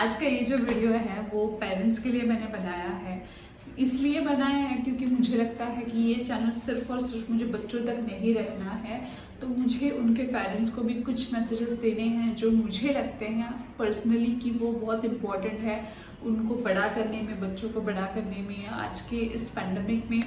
आज का ये जो वीडियो है वो पेरेंट्स के लिए मैंने बनाया है। इसलिए बनाया है क्योंकि मुझे लगता है कि ये चैनल सिर्फ और सिर्फ मुझे बच्चों तक नहीं रखना है, तो मुझे उनके पेरेंट्स को भी कुछ मैसेजेस देने हैं जो मुझे लगते हैं पर्सनली कि वो बहुत इम्पोर्टेंट है उनको बड़ा करने में, बच्चों को बड़ा करने में। आज के इस पैंडेमिक में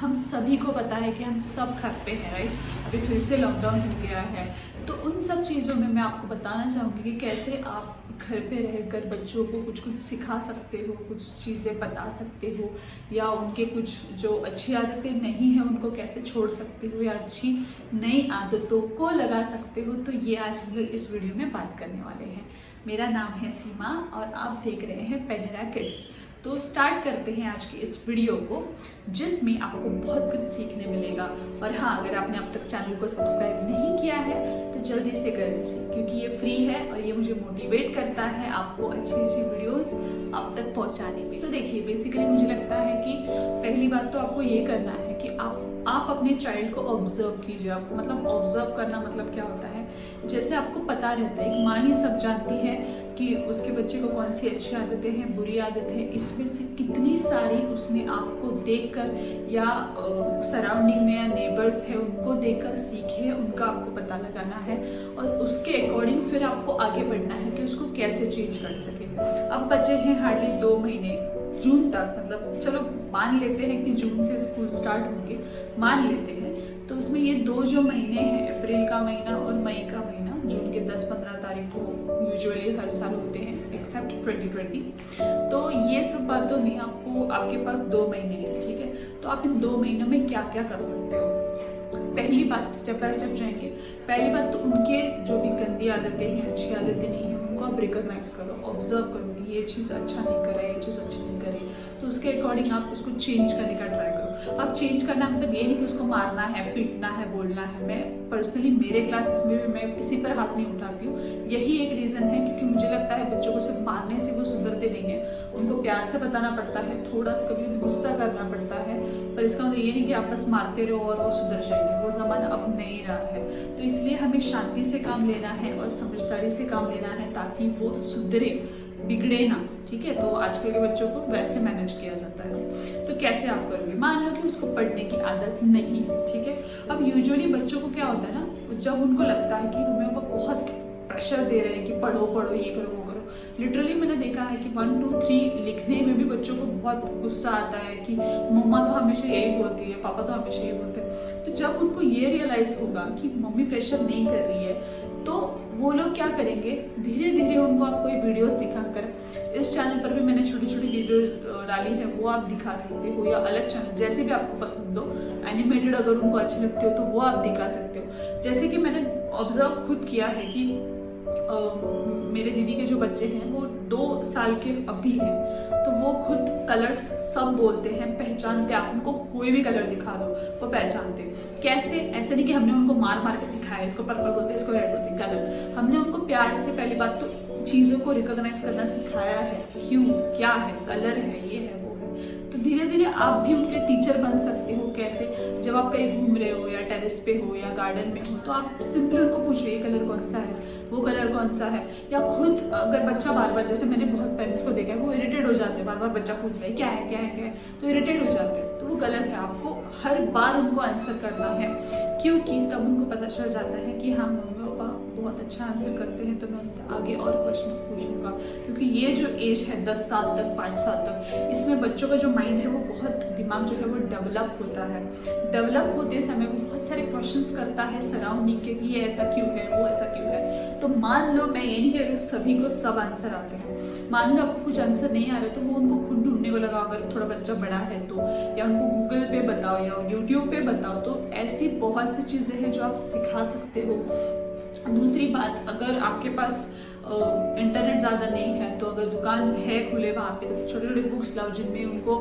हम सभी को पता है कि हम सब घर पे हैं, राइट। अभी फिर से लॉकडाउन हो गया है, तो उन सब चीज़ों में मैं आपको बताना चाहूँगी कि कैसे आप घर पे रहकर बच्चों को कुछ कुछ सिखा सकते हो, कुछ चीज़ें बता सकते हो, या उनके कुछ जो अच्छी आदतें नहीं हैं उनको कैसे छोड़ सकते हो, या अच्छी नई आदतों को लगा सकते हो। तो ये आज हम लोग इस वीडियो में बात करने वाले हैं। मेरा नाम है सीमा और आप देख रहे हैं पेनेरा किड्स। तो स्टार्ट करते हैं आज की इस वीडियो को, जिसमें आपको बहुत कुछ सीखने मिलेगा। और हाँ, अगर आपने अब तक चैनल को सब्सक्राइब नहीं किया है तो जल्दी से कर दीजिए, क्योंकि ये फ्री है और ये मुझे मोटिवेट करता है आपको अच्छी अच्छी वीडियोस आप तक पहुंचाने में। तो देखिए, बेसिकली मुझे लगता है कि पहली बात तो आपको ये करना है कि आप अपने चाइल्ड को ऑब्जर्व कीजिए। आप मतलब ऑब्जर्व करना मतलब क्या होता है, जैसे आपको पता रहता है, एक माँ ही सब जानती है कि उसके बच्चे को कौन सी अच्छी आदतें हैं, बुरी आदतें हैं, इसमें से कितनी सारी उसने आपको देखकर या सराउंडिंग में या नेबर्स है उनको देखकर सीखी है, उनका आपको पता लगाना है और उसके अकॉर्डिंग फिर आपको आगे बढ़ना है कि उसको कैसे चेंज कर सके। अब बच्चे हैं हार्डली 2 महीने, जून तक, मतलब चलो मान लेते हैं कि जून से स्कूल स्टार्ट होंगे, मान लेते हैं। तो उसमें ये 2 जो महीने हैं, अप्रैल का महीना और मई का महीना, जून के 10-15 तारीख को यूजुअली हर साल होते हैं एक्सेप्ट 2020। तो ये सब बातों में आपके पास 2 महीने हैं, ठीक है। तो आप इन 2 महीनों में क्या क्या कर सकते हो। पहली बात, स्टेप बाय स्टेप जाएंगे। पहली बात तो उनके जो भी गंदी आदतें हैं, अच्छी आदतें नहीं है, उनको आप रिकॉग्नाइज करो, ऑब्जर्व करो कि ये चीज़ अच्छा नहीं कर रहा है, ये चीज़ अच्छी नहीं कर रही, तो उसके अकॉर्डिंग आप उसको चेंज करने का ट्राई करो। अब चेंज करना मतलब ये नहीं कि उसको मारना है, पीटना है, बोलना है। मैं पर्सनली मेरे क्लासेस में भी मैं किसी पर हाथ नहीं उठाती हूँ। यही एक रीज़न है क्योंकि मुझे लगता है बच्चों को सिर्फ मारने से वो सुधरते नहीं है, उनको प्यार से बताना पड़ता है, थोड़ा सा कभी गुस्सा करना पड़ता है, पर इसका मतलब ये नहीं कि आप बस मारते रहो और वो सुधर जाएंगे। वो ज़माना अब नहीं रहा है, तो इसलिए हमें शांति से काम लेना है और समझदारी से काम लेना है ताकि वो सुधरे, बिगड़े ना, ठीक है। तो आजकल के बच्चों को वैसे मैनेज किया जाता है। तो कैसे आप करोगे, मान लो कि उसको पढ़ने की आदत नहीं है, ठीक है। अब यूजुअली बच्चों को क्या होता है ना, जब उनको लगता है कि मम्मी पापा बहुत प्रेशर दे रहे हैं कि पढ़ो पढ़ो, ये करो वो करो, लिटरली मैंने देखा है कि 1 2 3 लिखने में भी बच्चों को बहुत गुस्सा आता है कि मम्मा तो हमेशा यही बोलती है, पापा तो हमेशा यही बोलते हैं। तो जब उनको ये रियलाइज होगा कि मम्मी प्रेशर नहीं कर रही है, तो वो लोग क्या करेंगे, धीरे धीरे उनको आप कोई वीडियोस दिखाकर, इस चैनल पर भी मैंने छोटी छोटी वीडियो डाली है, वो आप दिखा सकते हो, या अलग चैनल जैसे भी आपको पसंद हो, एनिमेटेड अगर उनको अच्छी लगती हो तो वो आप दिखा सकते हो। जैसे कि मैंने ऑब्जर्व खुद किया है कि मेरे दीदी के जो बच्चे हैं वो 2 साल के अभी हैं, तो वो खुद कलर्स सब बोलते हैं, पहचानते। आप उनको कोई भी कलर दिखा दो वो पहचानते। कैसे, ऐसे नहीं कि हमने उनको मार मार के सिखाया इसको पर्पल बोलते हैं, इसको रेड बोलते हैं, गलत। हमने उनको प्यार से पहली बात तो चीज़ों को रिकॉग्नाइज करना सिखाया है, क्यों, क्या है, कलर है, ये है, वो है। तो धीरे धीरे आप भी उनके टीचर बन सकते हो। कैसे, जब आप कहीं घूम रहे हो या टेरेस पे हो या गार्डन में हो, तो आप सिंपली उनको पूछो ये कलर कौन सा है, वो कलर कौन सा है। या खुद अगर बच्चा बार बार, जैसे मैंने बहुत पेरेंट्स को देखा है, वो इरिटेट हो जाते हैं, बार बार बच्चा पूछ रहा है क्या है क्या है क्या है, तो इरिटेट हो जाते हैं। तो वो गलत है, आपको हर बार उनको आंसर करना है, क्योंकि तब उनको पता चल जाता है कि हाँ मम्मी पापा बहुत अच्छा आंसर करते हैं, तो मैं उनसे आगे और क्वेश्चंस पूछूंगा। क्योंकि ये जो एज है 10 साल तक, 5 साल तक, इसमें बच्चों का जो माइंड है वो बहुत, दिमाग जो है वो डेवलप होता है। डेवलप होते समय वो बहुत सारे क्वेश्चंस करता है सराउंडिंग के, ये ऐसा क्यों है, वो ऐसा क्यों है। तो मान लो, मैं ये नहीं कह रही हूँ सभी को सब आंसर आते हैं, मान लो आपको कुछ आंसर नहीं आ रहे तो वो उनको खुद ढूंढने को लगाओ, अगर थोड़ा बच्चा बड़ा है तो, या उनको गूगल पे बताओ या यूट्यूब पे बताओ। तो ऐसी बहुत सी चीज़ें हैं जो आप सिखा सकते हो। दूसरी बात, अगर आपके पास इंटरनेट ज़्यादा नहीं है तो अगर दुकान है खुले वहाँ पे, तो छोटे छोटे बुक्स लाओ जिनमें उनको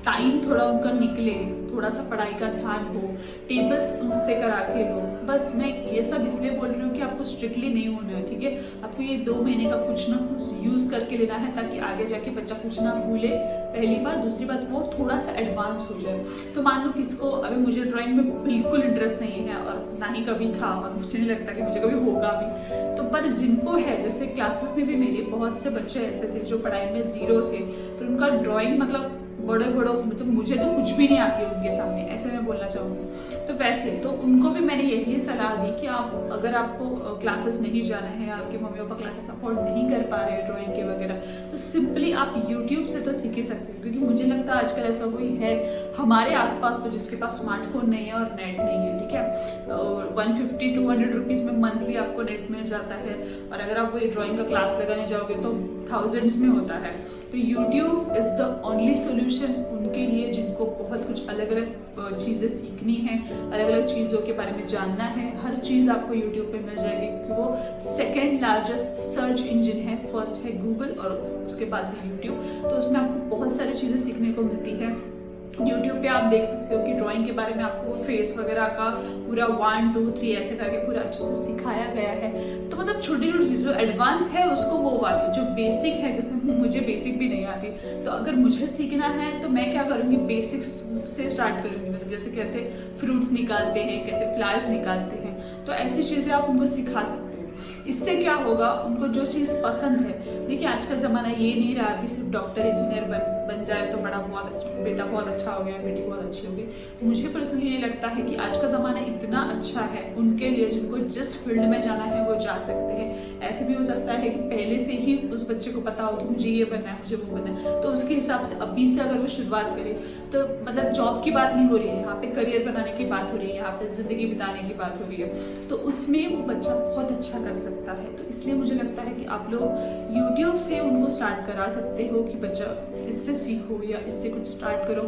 टाइम थोड़ा उनका निकले, थोड़ा सा पढ़ाई का ध्यान हो, टेबल्स उससे करा के लो। बस मैं ये सब इसलिए बोल रही हूँ कि आपको स्ट्रिक्टली नहीं होना है, ठीक है। आपको ये 2 महीने का कुछ ना कुछ यूज करके लेना है ताकि आगे जाके बच्चा कुछ ना भूले, पहली बात। दूसरी बात, वो थोड़ा सा एडवांस हो जाए। तो मान लो किसको अभी मुझे ड्राइंग में बिल्कुल इंटरेस्ट नहीं है और ना ही कभी था और मुझे नहीं लगता कि मुझे कभी होगा भी, तो पर जिनको है, जैसे क्लासेस में भी मेरे बहुत से बच्चे ऐसे थे जो पढ़ाई में जीरो थे, तो उनका ड्राइंग मतलब बड़े मतलब मुझे तो कुछ भी नहीं आती उनके सामने, ऐसे मैं बोलना चाहूँगी। तो वैसे तो उनको भी मैंने यही सलाह दी कि आप अगर आपको क्लासेस नहीं जाना है, आपके मम्मी पापा क्लासेस अफोर्ड नहीं कर पा रहे हैं ड्राइंग के वगैरह, तो सिंपली आप यूट्यूब से तो सीख ही सकते हो। क्योंकि मुझे लगता है आजकल ऐसा कोई है हमारे आसपास तो जिसके पास स्मार्टफोन नहीं है और नेट नहीं है, ठीक है। और 150-200 रुपीज़ में मंथली आपको नेट मिल जाता है, और अगर आप वही ड्राइंग का क्लास लगाने जाओगे तो थाउजेंड्स में होता है। तो YouTube is the only solution उनके लिए जिनको बहुत कुछ अलग अलग चीज़ें सीखनी है, अलग अलग चीज़ों के बारे में जानना है। हर चीज़ आपको YouTube पे मिल जाएगी क्योंकि वो सेकंड लार्जेस्ट सर्च इंजन है, फर्स्ट है गूगल और उसके बाद है YouTube। तो उसमें आपको बहुत सारी चीज़ें सीखने को मिलती है। YouTube पे आप देख सकते हो कि ड्राइंग के बारे में आपको फेस वगैरह का पूरा 1 2 3 ऐसे करके पूरा अच्छे से सिखाया गया है। तो मतलब छोटी छोटी चीज़ जो एडवांस है उसको वो वाली, जो बेसिक है जिसमें मुझे बेसिक भी नहीं आती, तो अगर मुझे सीखना है तो मैं क्या करूँगी, बेसिक्स से स्टार्ट करूँगी। मतलब जैसे कैसे फ्रूट्स निकालते हैं, कैसे फ्लावर्स निकालते हैं, तो ऐसी चीज़ें आप उनको सिखा सकते हो। इससे क्या होगा, उनको जो चीज़ पसंद है, देखिए आज का ज़माना ये नहीं रहा कि सिर्फ डॉक्टर इंजीनियर बन जाए तो बेटा बहुत अच्छा हो गया, बेटी बहुत अच्छी हो गई। मुझे पर्सनली ये लगता है कि आज का ज़माना इतना अच्छा है उनके लिए जिनको जिस फील्ड में जाना है वो जा सकते हैं। ऐसे भी हो सकता है कि पहले से ही उस बच्चे को पता हो कि मुझे ये बनना है, मुझे वो बनना है, तो उसके हिसाब से अभी से अगर वो शुरुआत करे तो मतलब जॉब की बात नहीं हो रही है यहाँ पे, करियर बनाने की बात हो रही है, यहाँ पे जिंदगी बिताने की बात हो रही है, तो उसमें वो बच्चा बहुत अच्छा कर सकता है। तो इसलिए मुझे लगता है कि आप लोग यूट्यूब से उनको स्टार्ट करा सकते हो कि बच्चा इससे सीखो या इससे कुछ स्टार्ट करो।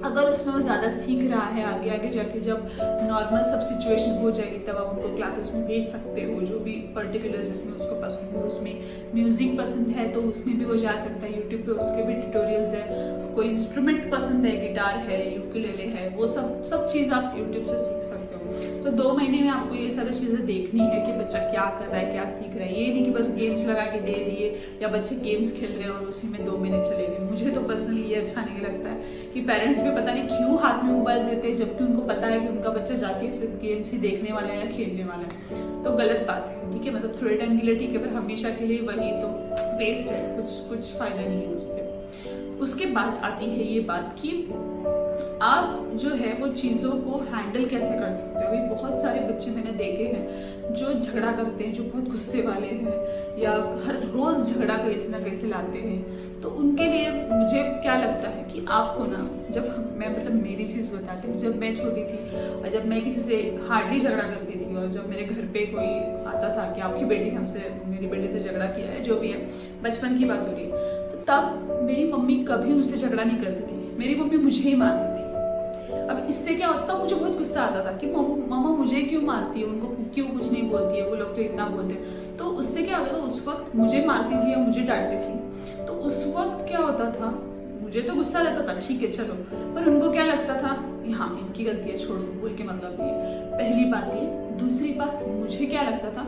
अगर उसमें वो ज़्यादा सीख रहा है, आगे आगे जाके जब नॉर्मल सब सिचुएशन हो जाएगी तब आप उनको क्लासेस में भेज सकते हो, जो भी पर्टिकुलर जिसमें उसको पसंद हो। उसमें म्यूज़िक पसंद है तो उसमें भी वो जा सकता है, यूट्यूब पे उसके भी ट्यूटोरियल्स है। कोई इंस्ट्रूमेंट पसंद है, गिटार है, यूकेलेले है, वो सब चीज़ आप यूट्यूब से सीख सकते हो। तो 2 महीने में आपको ये सारी चीज़ें देखनी है कि बच्चा क्या कर रहा है, क्या सीख रहा है। ये नहीं कि बस गेम्स लगा के दे दिए या बच्चे गेम्स खेल रहे हैं और उसी में 2 महीने चले गए। मुझे तो पर्सनली ये अच्छा नहीं लगता है कि पेरेंट्स भी पता नहीं क्यों हाथ में मोबाइल देते हैं जबकि उनको पता है कि उनका बच्चा जाके सिर्फ गेम्स ही देखने वाला है या खेलने वाला है। तो गलत बात है, ठीक है। मतलब थोड़े टाइम के लिए ठीक है, पर हमेशा के लिए वही तो वेस्ट है, कुछ फायदा नहीं है उससे। उसके बाद आती है ये बात कि आप जो है वो चीज़ों को हैंडल कैसे कर सकते हो। अभी बहुत सारे बच्चे मैंने देखे हैं जो झगड़ा करते हैं, जो बहुत गुस्से वाले हैं या हर रोज़ झगड़ा कैसे ना कैसे लाते हैं। तो उनके लिए मुझे क्या लगता है कि आपको ना, जब मैं मतलब मेरी चीज़ बताती हूँ, जब मैं छोटी थी और जब मैं किसी से हार्डली झगड़ा करती थी और जब मेरे घर पे कोई आता था कि आपकी बेटी हमसे, मेरी बेटी से झगड़ा किया है, जो भी है, बचपन की बात हो रही है, तो तब मेरी मम्मी कभी उससे झगड़ा नहीं करती थी, मेरी मम्मी मुझे ही मारती थी। अब इससे क्या होता, मुझे बहुत गुस्सा आता था कि मम्मा मुझे क्यों मारती है, उनको क्यों कुछ नहीं बोलती है, वो लोग तो इतना बोलते हैं। तो उससे क्या होता था, उस वक्त मुझे मारती थी या मुझे डांटती थी, तो उस वक्त क्या होता था, मुझे तो गुस्सा रहता था, ठीक है चलो, पर उनको क्या लगता था, हाँ इनकी गलती है, छोड़ दो, बोल के मतलब नहीं है। पहली बात ये। दूसरी बात, मुझे क्या लगता था,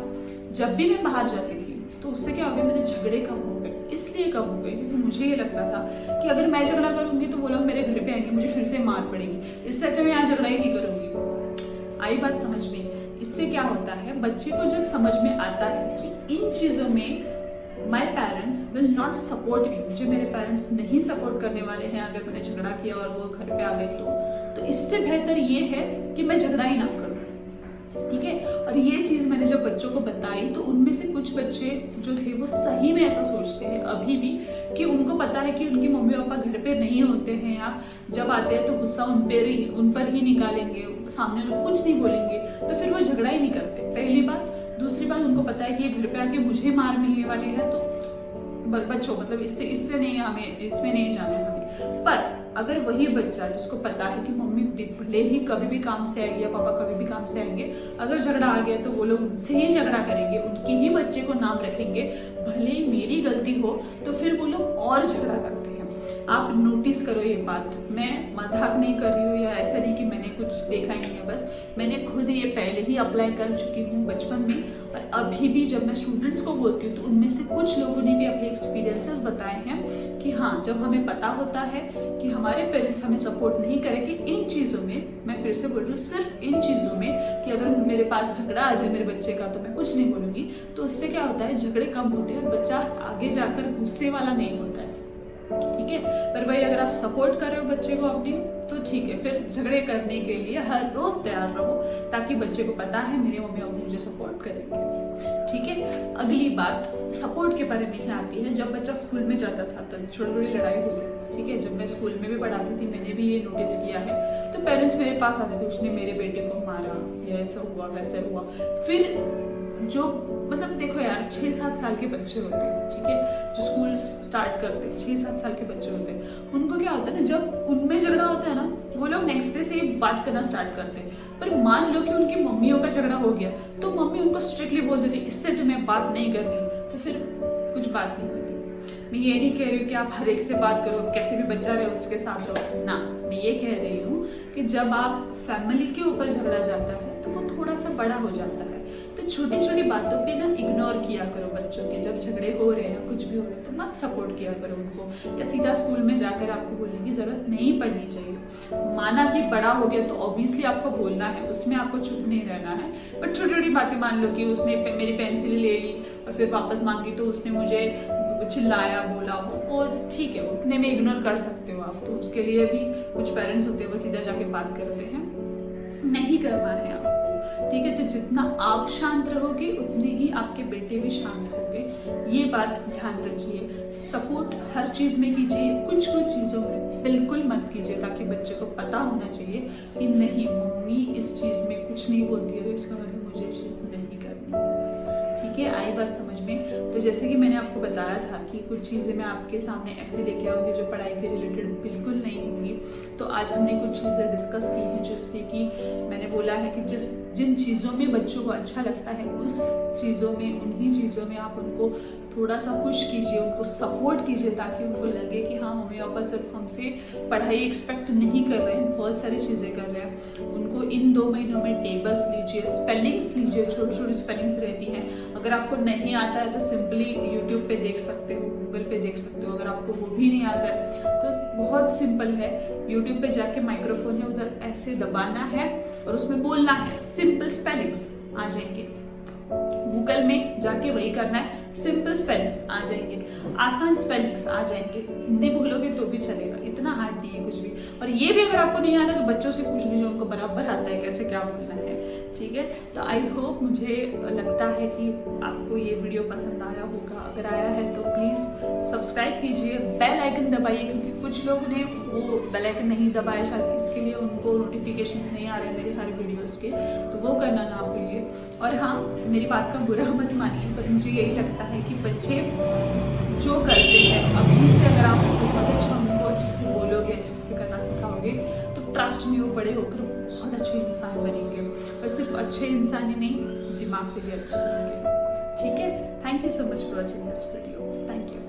जब भी मैं बाहर जाती थी तो उससे क्या हो गया, मेरे झगड़े कम हो गए। इसलिए कम हो गए क्योंकि मुझे ये लगता था कि अगर मैं झगड़ा करूंगी तो वो लोग मेरे घर पे आएंगे, मुझे फिर से मार पड़ेगी, इससे अच्छा मैं यहाँ झगड़ा ही नहीं करूंगी। आई बात समझ में। इससे क्या होता है, बच्चे को जब समझ में आता है कि इन चीज़ों में my parents will not support me, मुझे मेरे पेरेंट्स नहीं सपोर्ट करने वाले हैं अगर मैंने झगड़ा किया और वो घर पे आ गए तो इससे बेहतर ये है कि मैं झगड़ा ही ना करूँ, ठीक है। और ये चीज मैंने जब बच्चों को बताई तो उनमें से कुछ बच्चे जो थे वो सही में ऐसा सोचते हैं अभी भी, कि उनको पता है कि उनके मम्मी पापा घर पे नहीं होते हैं या जब आते हैं तो गुस्सा उन पर ही निकालेंगे, सामने लोग कुछ नहीं बोलेंगे, तो फिर वो झगड़ा ही नहीं करते, पहली बात। दूसरी बात, उनको पता है कि ये घर पे आके मुझे मार मिलने वाले हैं, तो बच्चों मतलब इससे नहीं, हमें इसमें नहीं जाना है हमें। पर अगर वही बच्चा जिसको पता है कि मम्मी भले ही कभी भी काम से आएगी या पापा कभी भी काम से आएंगे, अगर झगड़ा आ गया तो वो लोग उनसे ही झगड़ा करेंगे, उनके ही बच्चे को नाम रखेंगे, भले मेरी गलती हो, तो फिर वो लोग और झगड़ा करते हैं। आप नोटिस करो ये बात। मैं मजाक नहीं कर रही हूँ या ऐसा नहीं कि मैंने कुछ देखा ही नहीं है, बस मैंने खुद ये पहले ही अप्लाई कर चुकी हूँ बचपन में, और अभी भी जब मैं स्टूडेंट्स को बोलती हूँ तो उनमें से कुछ लोगों ने भी अपने एक्सपीरियंसेस बताए हैं कि हाँ, जब हमें पता होता है कि हमारे पेरेंट्स हमें सपोर्ट नहीं करेंगे इन चीज़ों में, मैं फिर से बोल रही हूँ सिर्फ इन चीज़ों में, कि अगर मेरे पास झगड़ा आ जाए मेरे बच्चे का तो मैं कुछ नहीं बोलूँगी, तो उससे क्या होता है, झगड़े कम होते हैं और बच्चा आगे जाकर गुस्से वाला नहीं होता है। ठीक है, पर भाई अगर आप सपोर्ट कर रहे हो बच्चे को अपनी, तो ठीक है, फिर झगड़े करने के लिए हर रोज तैयार रहो, ताकि बच्चे को पता है मेरे मम्मी पापा मुझे सपोर्ट करेंगे। ठीक है, अगली बात सपोर्ट के बारे में आती है। जब बच्चा स्कूल में जाता था तो छोटी छोटी लड़ाई होती थी। ठीक है, जब मैं स्कूल में भी पढ़ाती थी मैंने भी ये नोटिस किया है, तो पेरेंट्स मेरे पास आते थे, उसने मेरे बेटे को मारा, ये ऐसा हुआ वैसे हुआ। फिर जो मतलब देखो यार, 6-7 साल के बच्चे होते हैं, ठीक है, जो स्कूल स्टार्ट करते हैं, 6-7 साल के बच्चे होते हैं, उनको क्या होता है ना, जब उनमें झगड़ा होता है ना, वो लोग नेक्स्ट डे से बात करना स्टार्ट करते हैं। पर मान लो कि उनकी मम्मियों का झगड़ा हो गया, तो मम्मी उनको स्ट्रिक्टली बोल देती, इससे तुम्हें बात नहीं करनी, तो फिर कुछ बात नहीं होती। मैं ये नहीं कह रही हूँ कि आप हर एक से बात करो, कैसे भी बच्चा रहे उसके साथ रहो ना, मैं ये कह रही हूँ कि जब आप फैमिली के ऊपर झगड़ा जाता है तो वो थोड़ा सा बड़ा हो जाता है, तो छोटी छोटी बातों पे ना इग्नोर किया करो बच्चों के। जब झगड़े हो रहे हैं कुछ भी हो रहे हैं तो मत सपोर्ट किया करो उनको, या सीधा स्कूल में जाकर आपको बोलने की जरूरत नहीं पड़नी चाहिए। माना कि बड़ा हो गया तो ऑब्वियसली आपको बोलना है, उसमें आपको चुप नहीं रहना है। बट छोटी छोटी बातें, मान लो कि उसने मेरी पेंसिल ले ली और फिर वापस मांगी तो उसने मुझे चिल्लाया बोला, वो ठीक है, उतने में इग्नोर कर सकते हो आप। तो उसके लिए भी कुछ पेरेंट्स होते हैं वो सीधा जाके बात करते हैं, नहीं करना है आपको। ठीक है, तो जितना आप शांत रहोगे उतने ही आपके बेटे भी शांत होंगे, ये बात ध्यान रखिए। सपोर्ट हर चीज में कीजिए, कुछ कुछ चीजों में बिल्कुल मत कीजिए, ताकि बच्चे को पता होना चाहिए कि नहीं, मम्मी इस चीज में कुछ नहीं बोलती है तो इसका मतलब मुझे चीज नहीं करनी है। ठीक है, आई बात समझ में। तो जैसे कि मैंने आपको बताया था कि कुछ चीज़ें मैं आपके सामने ऐसे लेके आऊंगी जो पढ़ाई के रिलेटेड बिल्कुल नहीं होंगी। तो आज हमने कुछ चीज़ें डिस्कस की हैं, जिससे कि मैंने बोला है कि जिन चीज़ों में बच्चों को अच्छा लगता है उस चीज़ों में, उन्हीं चीज़ों में आप उनको थोड़ा सा पुश कीजिए, उनको सपोर्ट कीजिए, ताकि उनको लगे कि हाँ, मम्मी पापा सिर्फ हमसे पढ़ाई एक्सपेक्ट नहीं कर रहे हैं, बहुत सारी चीज़ें कर रहे हैं। उनको इन 2 महीनों में टेबल्स लीजिए, स्पेलिंग्स लीजिए, छोटी छोटी स्पेलिंग्स रहती हैं। अगर आपको नहीं आता है तो सिंपली यूट्यूब पे देख सकते हो, गूगल पे देख सकते हो। अगर आपको वो भी नहीं आता है तो बहुत सिंपल है, यूट्यूब पे जाके माइक्रोफोन है उधर ऐसे दबाना है और उसमें बोलना है, सिंपल स्पेलिंग्स आ जाएंगे। गूगल में जाके वही करना है, सिंपल स्पेलिंग्स आ जाएंगे, आसान स्पेलिंग्स आ जाएंगे। हिंदी बोलोगे तो भी चलेगा, इतना हार्ड नहीं है कुछ भी। और ये भी अगर आपको नहीं आता तो बच्चों से पूछ लीजिए, उनको बराबर आता है कैसे क्या बोलना है। ठीक है, तो आई होप, मुझे लगता है कि आपको ये वीडियो पसंद आया होगा। अगर आया है तो प्लीज सब्सक्राइब कीजिए, बेल आइकन दबाइए, क्योंकि कुछ लोग ने वो बेल आइकन नहीं दबाया, शायद इसके लिए उनको नोटिफिकेशंस नहीं आ रहे मेरे हर वीडियोस के, तो वो करना ना भूलिए। और हाँ, मेरी बात का बुरा मत मानिए, पर मुझे यही लगता है कि बच्चे जो करते हैं अभी से, अगर आप बहुत अच्छा उनको अच्छे से बोलोगे, अच्छे से करना सिखाओगे, तो ट्रस्ट में वो बड़े होकर बहुत अच्छे इंसान बनेंगे। और सिर्फ अच्छे इंसान ही नहीं, दिमाग से भी अच्छे होंगे। ठीक है, thank you so much for watching this video. Thank you.